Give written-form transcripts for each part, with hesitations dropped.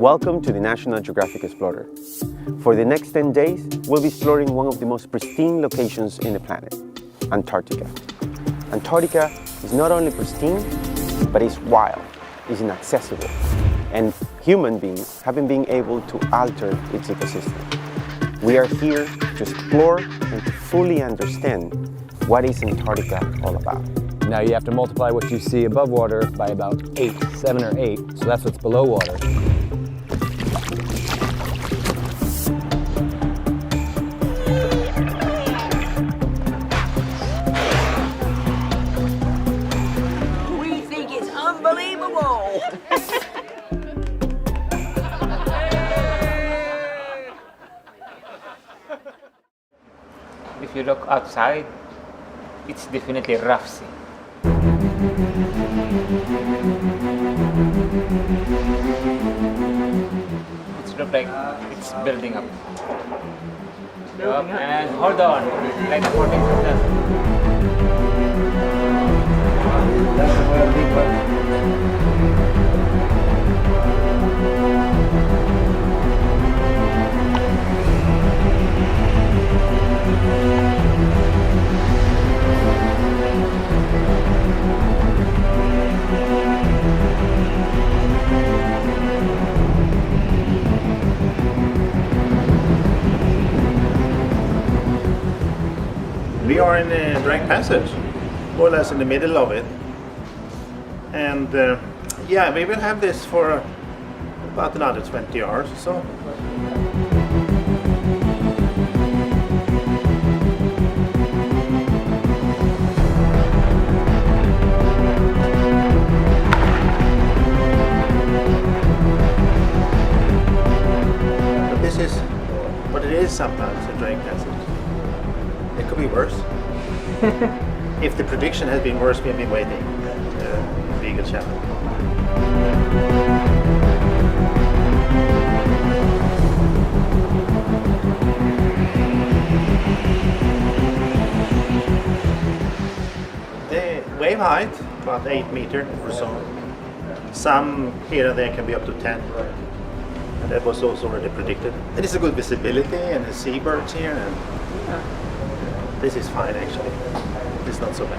Welcome to the National Geographic Explorer. For the next 10 days, we'll be exploring one of the most pristine locations in the planet, Antarctica. Antarctica is not only pristine, but it's wild, it's inaccessible, and human beings haven't been able to alter its ecosystem. We are here to explore and to fully understand what is Antarctica all about. Now you have to multiply what you see above water by about 7 or 8, so that's what's below water. We think it's unbelievable! If you look outside, it's definitely rough sea. It looks like it's building up. And hold on, like 14 We are in the Drake Passage, more or less in the middle of it. And yeah, we will have this for about another 20 hours or so. But this is what it is sometimes, the Drake Passage. It could be worse. If the prediction has been worse, we've been waiting. Legal channel. The wave height, about 8 meters or so. Some here and there can be up to 10. And that was also already predicted. And it's a good visibility and the seabirds here. And this is fine actually. It's not so bad.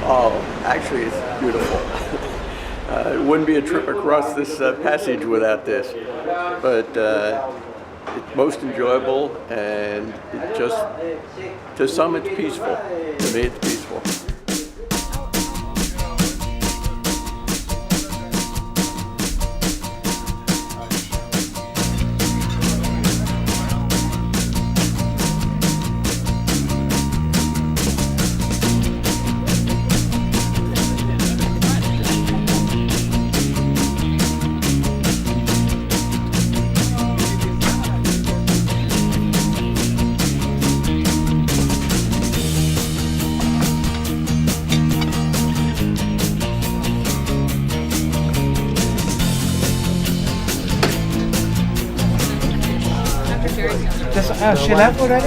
Oh, actually it's beautiful. It wouldn't be a trip across this passage without this. But it's most enjoyable, and it just, to some it's peaceful. To me it's peaceful. She left already?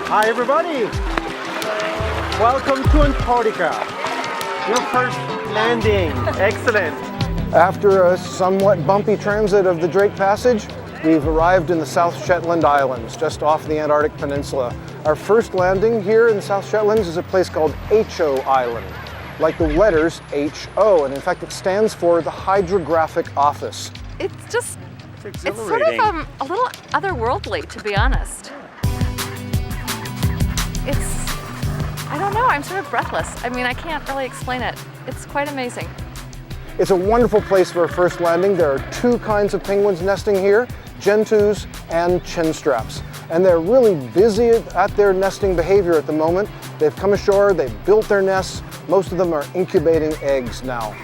Hi everybody! Welcome to Antarctica, your first landing. Excellent. After a somewhat bumpy transit of the Drake Passage, we've arrived in the South Shetland Islands, just off the Antarctic Peninsula. Our first landing here in the South Shetlands is a place called H.O. Island, like the letters H.O., and in fact it stands for the Hydrographic Office. It's just, it's sort of a little otherworldly, to be honest. I don't know, I'm sort of breathless. I mean, I can't really explain it. It's quite amazing. It's a wonderful place for a first landing. There are two kinds of penguins nesting here, gentoos and chinstraps. and they're really busy at their nesting behavior at the moment. They've come ashore, they've built their nests. Most of them are incubating eggs now.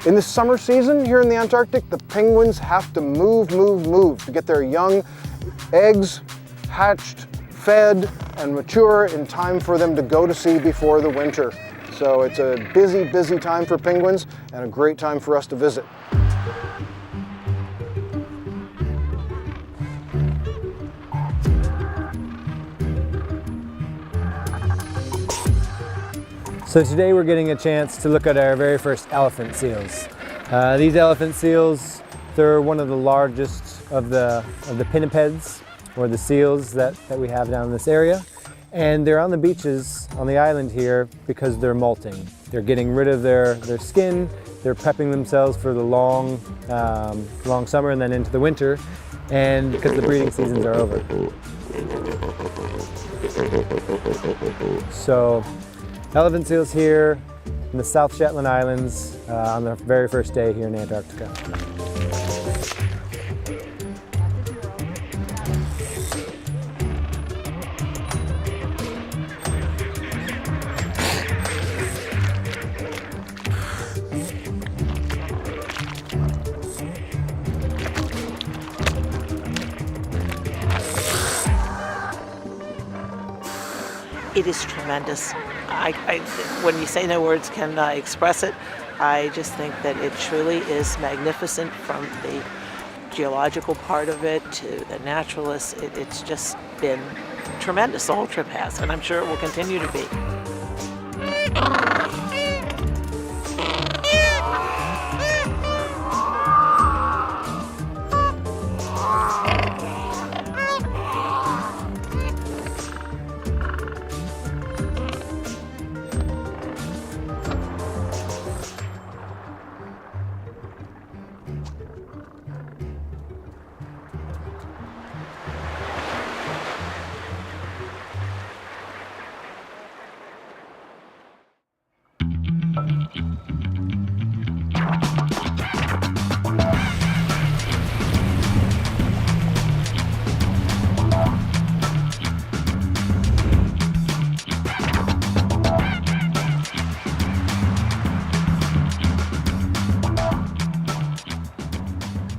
In the summer season here in the Antarctic, the penguins have to move to get their young eggs hatched, fed, and mature in time for them to go to sea before the winter. So it's a busy time for penguins and a great time for us to visit. So today we're getting a chance to look at our very first elephant seals. These elephant seals, they're one of the largest of the pinnipeds, or the seals that we have down in this area. And they're on the beaches on the island here because they're molting. They're getting rid of their skin, they're prepping themselves for the long summer and then into the winter, and because the breeding seasons are over. So, elephant seals here in the South Shetland Islands on the very first day here in Antarctica. It is tremendous. When you say no words can express it, I just think that it truly is magnificent, from the geological part of it to the naturalists. It's just been tremendous. The whole trip has, and I'm sure it will continue to be.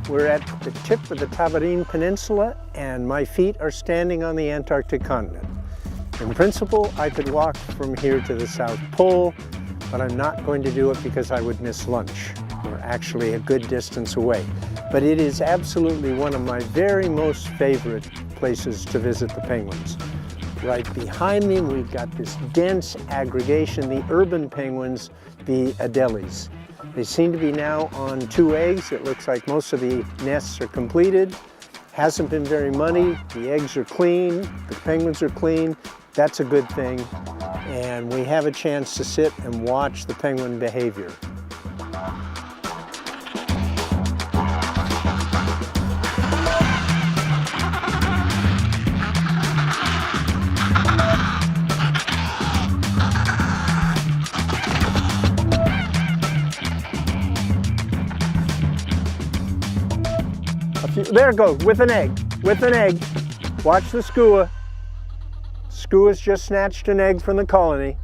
We're at the tip of the Tabarine Peninsula, and my feet are standing on the Antarctic continent. In principle, I could walk from here to the South Pole, but I'm not going to do it because I would miss lunch. We're actually a good distance away. But it is absolutely one of my very most favorite places to visit the penguins. Right behind me, we've got this dense aggregation, the urban penguins, the Adelies. They seem to be now on 2 eggs. It looks like most of the nests are completed. Hasn't been very muddy. The eggs are clean. The penguins are clean. That's a good thing. And we have a chance to sit and watch the penguin behavior. There it goes, with an egg, Watch the skua. Skua's just snatched an egg from the colony.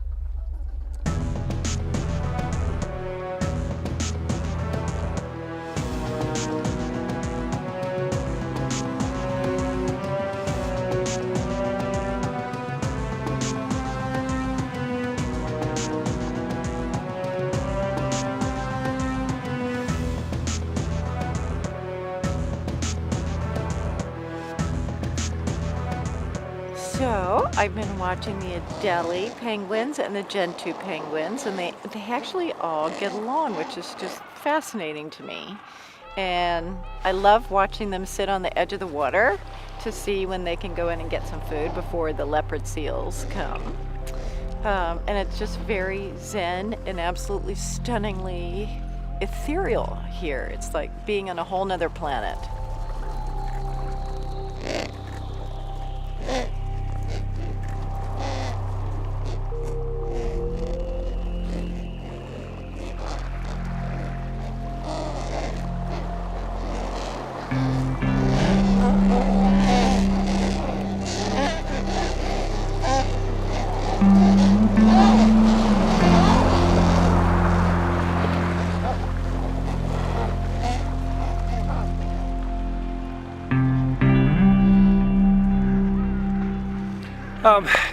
So I've been watching the Adelie penguins and the Gentoo penguins, and they actually all get along, which is just fascinating to me. And I love watching them sit on the edge of the water to see when they can go in and get some food before the leopard seals come. And it's just very zen and absolutely stunningly ethereal here. It's like being on a whole nother planet.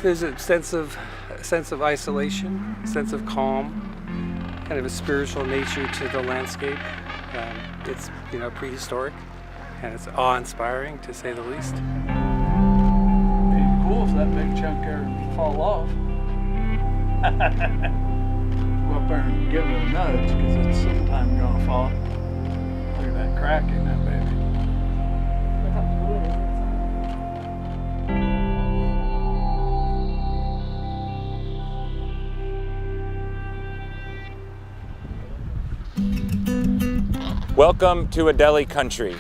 There's a sense of isolation, a sense of calm, kind of a spiritual nature to the landscape. It's prehistoric, and it's awe-inspiring to say the least. It'd be cool if that big chunk there would fall off. Go up there and give it a nudge because it's sometime gonna fall. Look at that crack in that baby. Look how blue it is inside. Welcome to Adelie country,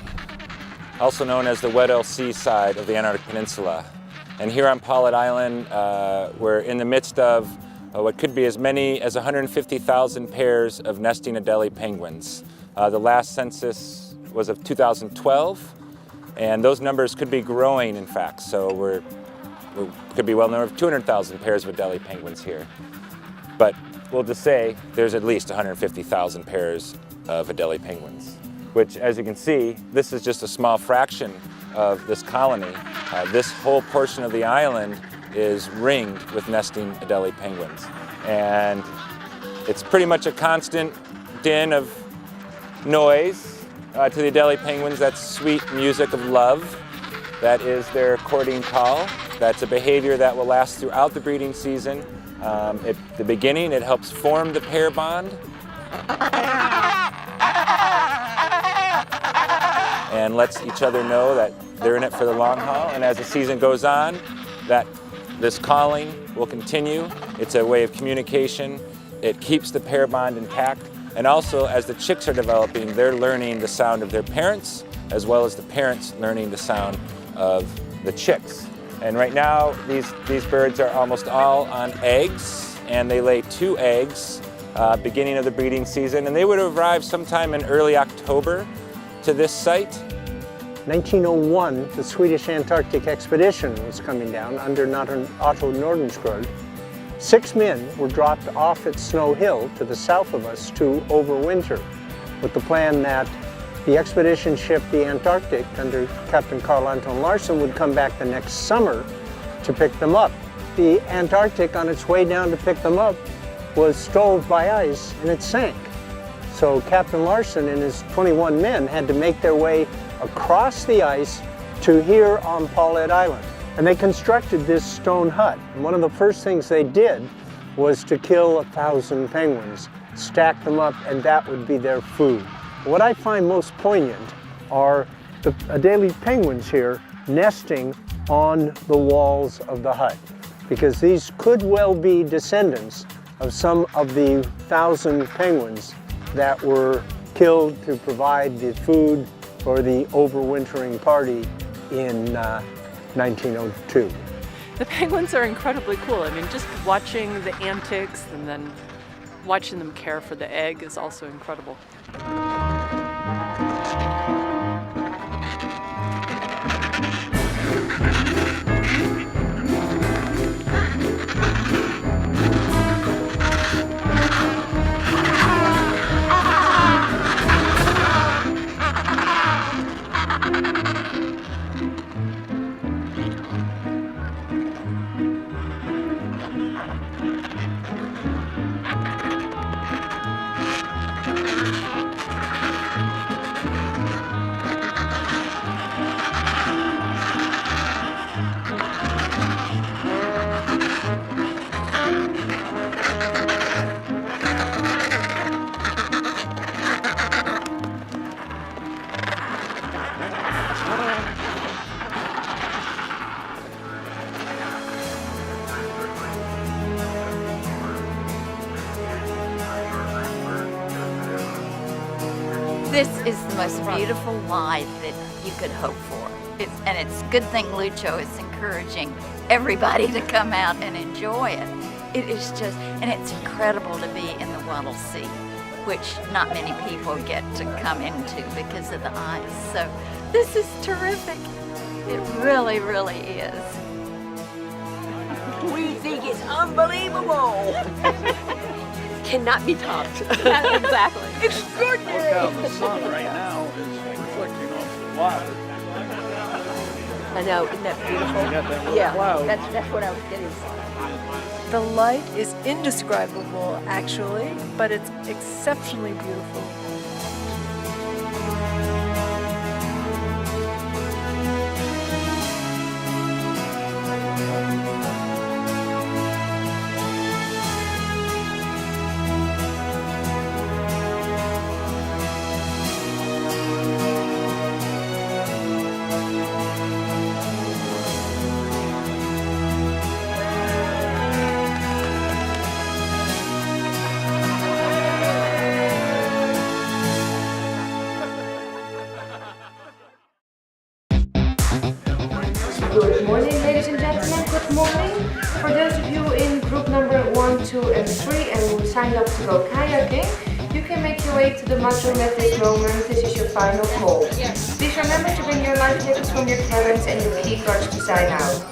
also known as the Weddell Sea side of the Antarctic Peninsula. And here on Paulet Island, we're in the midst of what could be as many as 150,000 pairs of nesting Adelie penguins. The last census was of 2012, and those numbers could be growing, in fact. So we could be well over 200,000 pairs of Adelie penguins here. But we'll just say there's at least 150,000 pairs of Adelie penguins, which, as you can see, this is just a small fraction of this colony. This whole portion of the island is ringed with nesting Adelie penguins. And it's pretty much a constant din of noise to the Adelie penguins. That's sweet music of love. That is their courting call. That's a behavior that will last throughout the breeding season. At the beginning, it helps form the pair bond. And lets each other know that they're in it for the long haul. And as the season goes on, this calling will continue. It's a way of communication. It keeps the pair bond intact. And also, as the chicks are developing, they're learning the sound of their parents, as well as the parents learning the sound of the chicks. And right now, these birds are almost all on eggs, and they lay 2 eggs beginning of the breeding season. And they would arrive sometime in early October to this site. 1901, the Swedish Antarctic expedition was coming down under Otto Nordenskjöld. 6 men were dropped off at Snow Hill to the south of us to overwinter, with the plan that the expedition ship, the Antarctic, under Captain Carl Anton Larsen, would come back the next summer to pick them up. The Antarctic, on its way down to pick them up, was stove by ice and it sank. So Captain Larsen and his 21 men had to make their way across the ice to here on Paulet Island. And they constructed this stone hut. And one of the first things they did was to kill 1,000 penguins, stack them up, and that would be their food. What I find most poignant are the Adelie penguins here nesting on the walls of the hut, because these could well be descendants of some of the 1,000 penguins that were killed to provide the food for the overwintering party in 1902. The penguins are incredibly cool. I mean, just watching the antics and then watching them care for the egg is also incredible. This is the most beautiful life that you could hope for. And it's a good thing Lucho is encouraging everybody to come out and enjoy it. It is just, and it's incredible to be in the Weddell Sea, which not many people get to come into because of the ice. So this is terrific. It really, really is. We think it's unbelievable. Cannot be topped. Exactly. Extraordinary. Look how the sun right now is reflecting off the water. I know, isn't that beautiful? You got that little Yeah, cloud. that's what I was getting. The light is indescribable, actually, but it's exceptionally beautiful. Good morning, ladies and gentlemen. Good morning. For those of you in group number 1, 2, and 3 and who signed up to go kayaking, you can make your way to the mud room at this moment. This is your final call. Please remember to bring your life jackets from your cabins and your key cards to sign out.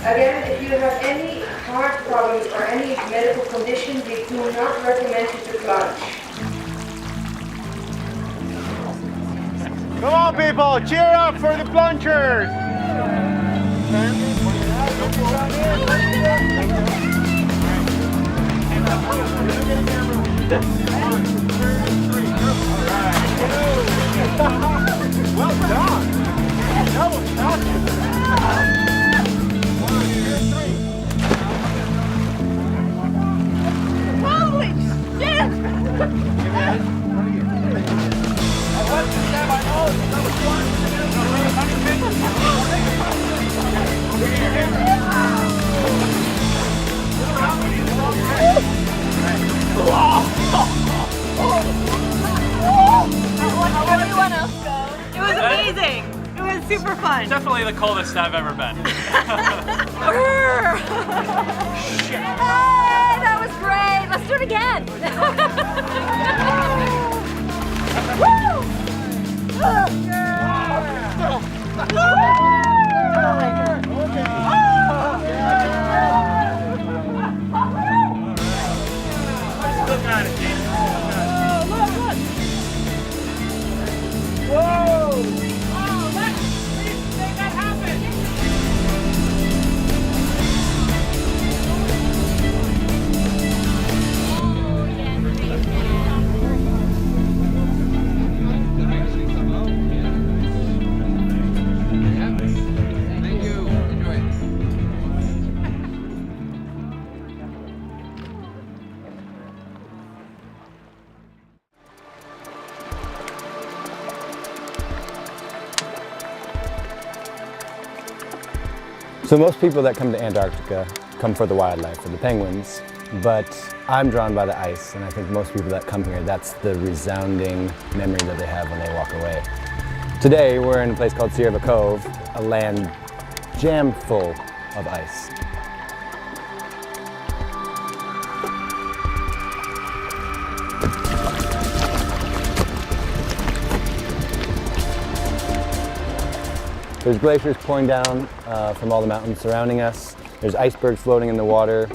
Again, if you have any heart problems or any medical condition, we do not recommend you to plunge. Come on, people, cheer up for the plungers! Well done! That was awesome! Holy shit! Everyone else go. It was amazing. It was super fun. Definitely the coldest I've ever been. Hey, that was great. Let's do it again. Woo! Look at it, Jason. Look. Whoa! Oh, please make that happen! Thank you. Enjoy it. So most people that come to Antarctica come for the wildlife, for the penguins, but I'm drawn by the ice, and I think most people that come here, that's the resounding memory that they have when they walk away. Today, we're in a place called Sierra Cove, a land jam full of ice. There's glaciers pouring down from all the mountains surrounding us. There's icebergs floating in the water.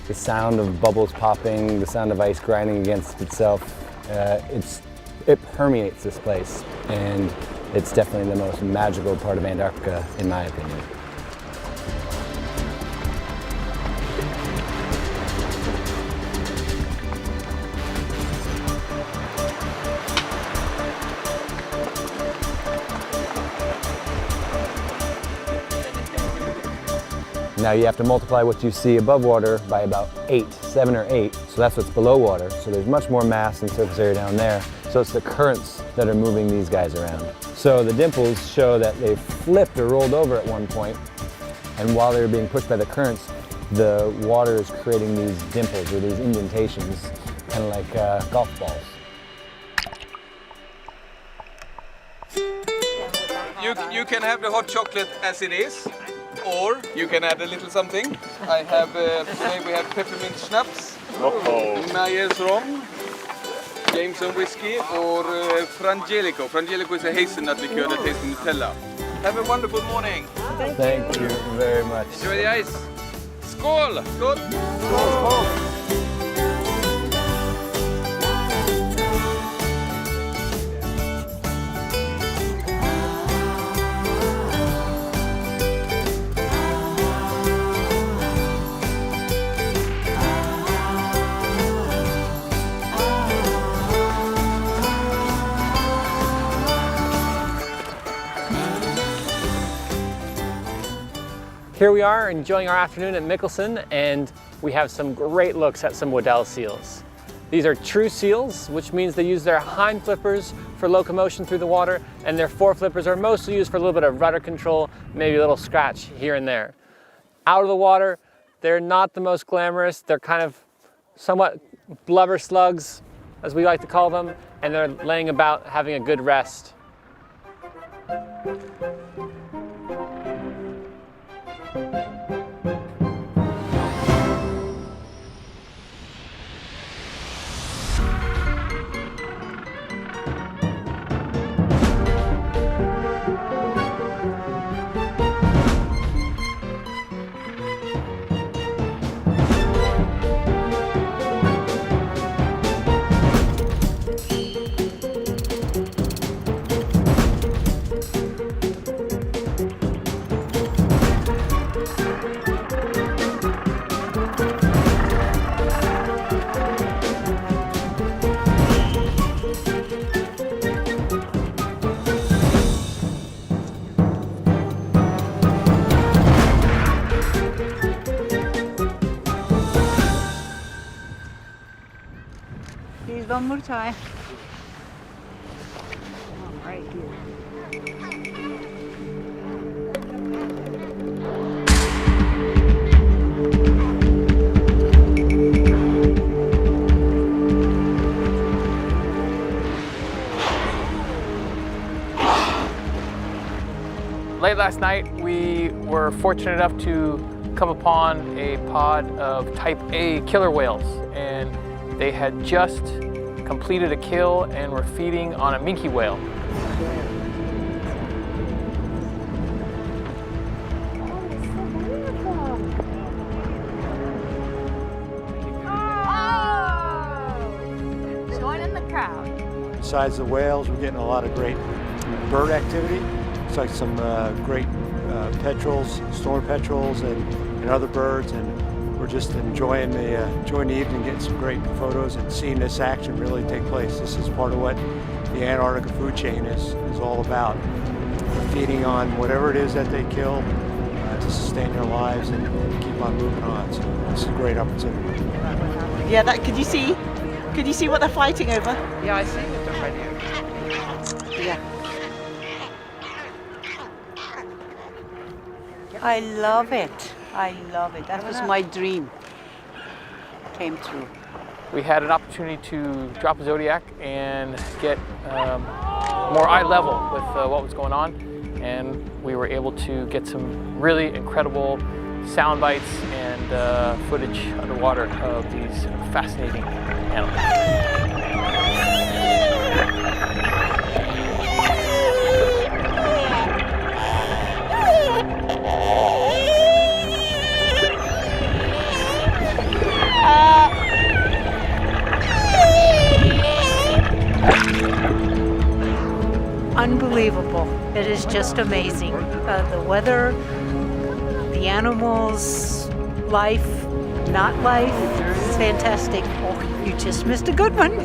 The sound of bubbles popping, the sound of ice grinding against itself. It permeates this place, and it's definitely the most magical part of Antarctica, in my opinion. Now you have to multiply what you see above water by about 7 or 8, so that's what's below water. So there's much more mass and surface area down there. So it's the currents that are moving these guys around. So the dimples show that they flipped or rolled over at one point, and while they were being pushed by the currents, the water is creating these dimples or these indentations, kind of like golf balls. You can have the hot chocolate as it is, or you can add a little something. I have, today we have peppermint schnapps, Myers rom, Jameson whiskey, or Frangelico. Frangelico is a hazelnut liqueur that tastes Nutella. Have a wonderful morning. Thank you very much. Enjoy the ice. Skål! Skål! Skål! Here we are enjoying our afternoon at Mikkelsen, and we have some great looks at some Waddell seals. These are true seals, which means they use their hind flippers for locomotion through the water, and their fore flippers are mostly used for a little bit of rudder control, maybe a little scratch here and there. Out of the water, they're not the most glamorous. They're kind of somewhat blubber slugs, as we like to call them, and they're laying about having a good rest. One more time. Right here. Late last night, we were fortunate enough to come upon a pod of type A killer whales, and they had just completed a kill and were feeding on a minke whale. Oh! Join in the crowd. Besides the whales, we're getting a lot of great bird activity. It's like some great petrels, storm petrels, and other birds, and we're just enjoying the evening, getting some great photos and seeing this action really take place. This is part of what the Antarctica food chain is all about. They're feeding on whatever it is that they kill to sustain their lives and keep on moving on. So it's a great opportunity. Yeah, could you see what they're fighting over? Yeah, I see what they're fighting over. Yeah. I love it. I love it. That was my dream. Came true. We had an opportunity to drop a Zodiac and get more eye level with what was going on, and we were able to get some really incredible sound bites and footage underwater of these fascinating animals. Unbelievable. It is just amazing. The weather, the animals, life, not life. It's fantastic. Oh, you just missed a good one.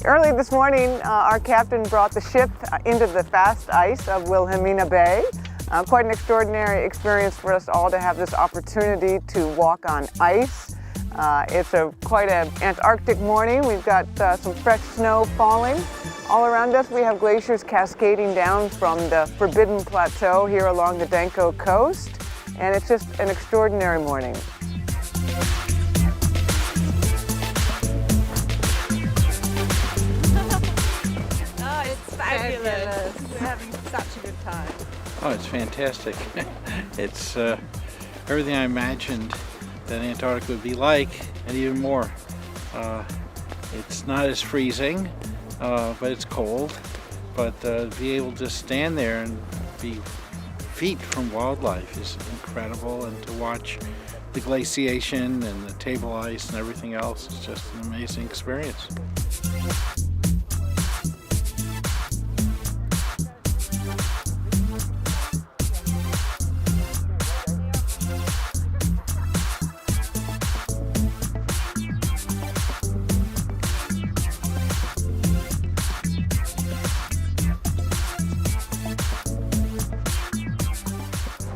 Early this morning, our captain brought the ship into the fast ice of Wilhelmina Bay. Quite an extraordinary experience for us all to have this opportunity to walk on ice. It's quite an Antarctic morning. We've got some fresh snow falling. All around us we have glaciers cascading down from the Forbidden Plateau here along the Danko coast. And it's just an extraordinary morning. Fabulous. We're having such a good time. Oh, it's fantastic. It's everything I imagined that Antarctica would be like, and even more. It's not as freezing, but it's cold. But be able to stand there and be feet from wildlife is incredible, and to watch the glaciation and the table ice and everything else is just an amazing experience.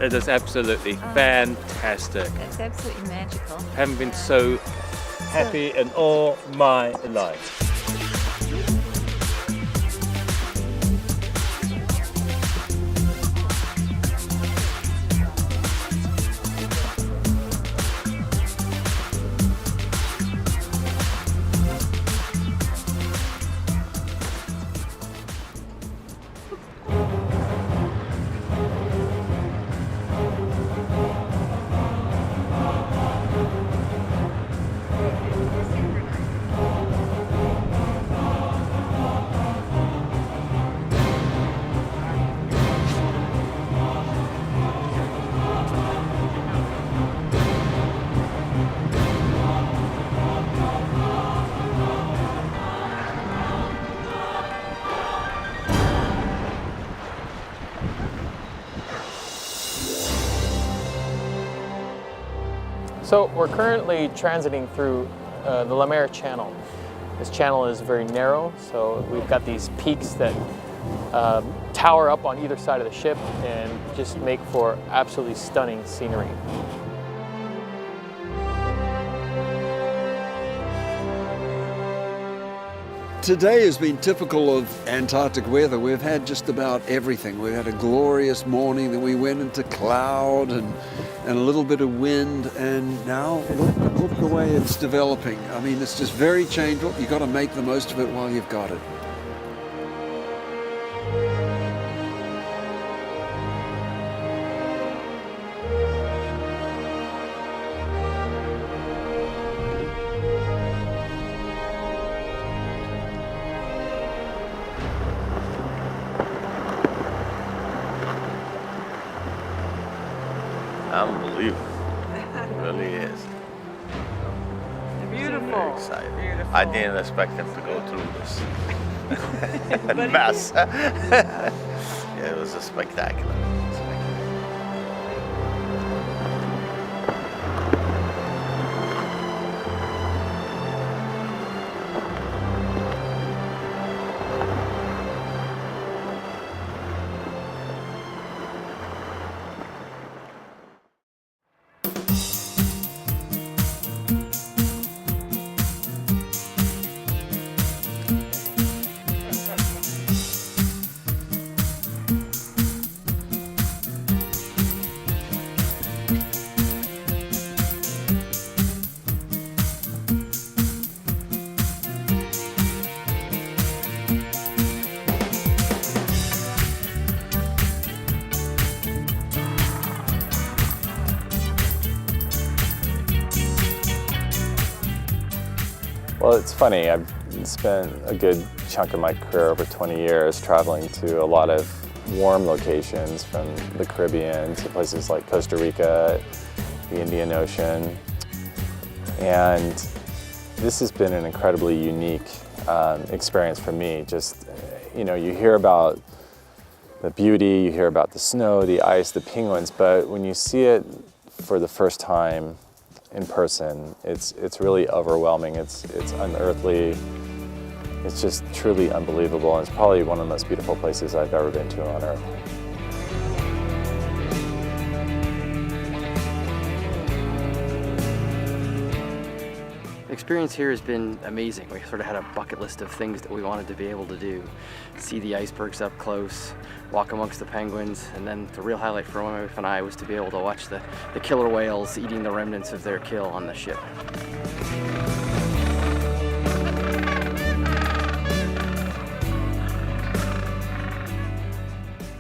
It is absolutely fantastic. It's absolutely magical. Haven't been so happy in all my life. So we're currently transiting through the Lemaire Channel. This channel is very narrow, so we've got these peaks that tower up on either side of the ship and just make for absolutely stunning scenery. Today has been typical of Antarctic weather. We've had just about everything. We've had a glorious morning, then we went into cloud and a little bit of wind, and now look the way it's developing. I mean, it's just very changeable. You've got to make the most of it while you've got it. Unbelievable. It really is. Beautiful. Very excited. Beautiful. I didn't expect them to go through this mess. Yeah, it was a spectacular. Well, it's funny. I've spent a good chunk of my career, over 20 years, traveling to a lot of warm locations, from the Caribbean to places like Costa Rica, the Indian Ocean. And this has been an incredibly unique experience for me. Just, you know, you hear about the beauty, you hear about the snow, the ice, the penguins, but when you see it for the first time in person, it's really overwhelming. It's unearthly. It's just truly unbelievable, and it's probably one of the most beautiful places I've ever been to on Earth. The experience here has been amazing. We sort of had a bucket list of things that we wanted to be able to do. See the icebergs up close, walk amongst the penguins, and then the real highlight for my wife and I was to be able to watch the killer whales eating the remnants of their kill on the ship.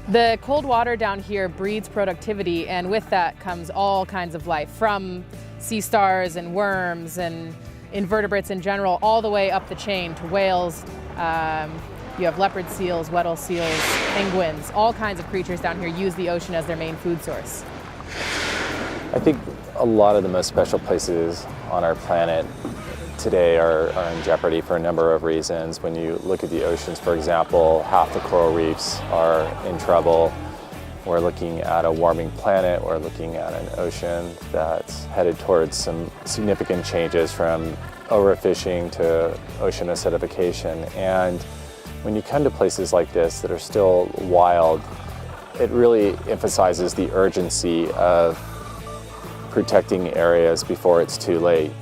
The cold water down here breeds productivity, and with that comes all kinds of life, from sea stars and worms and invertebrates in general, all the way up the chain to whales. You have leopard seals, Weddell seals, penguins, all kinds of creatures down here use the ocean as their main food source. I think a lot of the most special places on our planet today are in jeopardy for a number of reasons. When you look at the oceans, for example, half the coral reefs are in trouble. We're looking at a warming planet. We're looking at an ocean that's headed towards some significant changes, from overfishing to ocean acidification. And when you come to places like this that are still wild, it really emphasizes the urgency of protecting areas before it's too late.